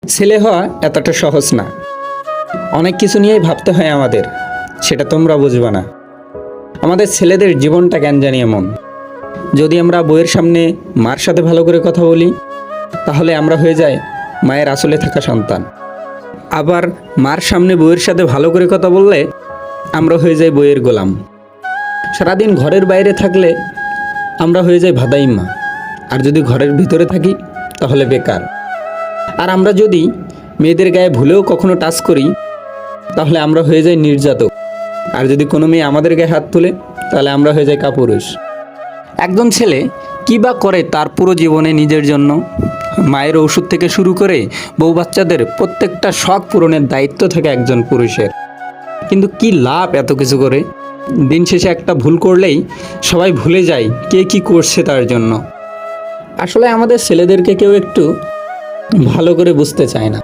ছেলে হওয়া এতটা সহজ না। অনেক কিছু নিয়েই ভাবতে হয় আমাদের, সেটা তোমরা বুঝবে না। আমাদের ছেলেদের জীবনটা কেন জানি এমন। যদি আমরা বইয়ের সামনে মার সাথে ভালো করে কথা বলি, তাহলে আমরা হয়ে যাই মায়ের আসলে থাকা সন্তান। আবার মার সামনে বইয়ের সাথে ভালো করে কথা বললে আমরা হয়ে যাই বইয়ের গোলাম। সারাদিন ঘরের বাইরে থাকলে আমরা হয়ে যাই ভাদাইম্মা, আর যদি ঘরের ভিতরে থাকি তাহলে বেকার। আর আমরা যদি মেয়েদের গায়ে ভুলেও কখনো টাচ করি, তাহলে আমরা হয়ে যাই নির্যাতক। আর যদি কোনো মেয়ে আমাদের গায়ে হাত তুলে, তাহলে আমরা হয়ে যাই কাপুরুষ। একজন ছেলে কী বা করে তার পুরো জীবনে নিজের জন্য? মায়ের ওষুধ থেকে শুরু করে বউ বাচ্চাদের প্রত্যেকটা শখ পূরণের দায়িত্ব থাকে একজন পুরুষের। কিন্তু কি লাভ এত কিছু করে? দিন শেষে একটা ভুল করলেই সবাই ভুলে যায় কে কি করছে তার জন্য। আসলে আমাদের ছেলেদেরকে কেউ একটু ভালো করে বুঝতে চায় না।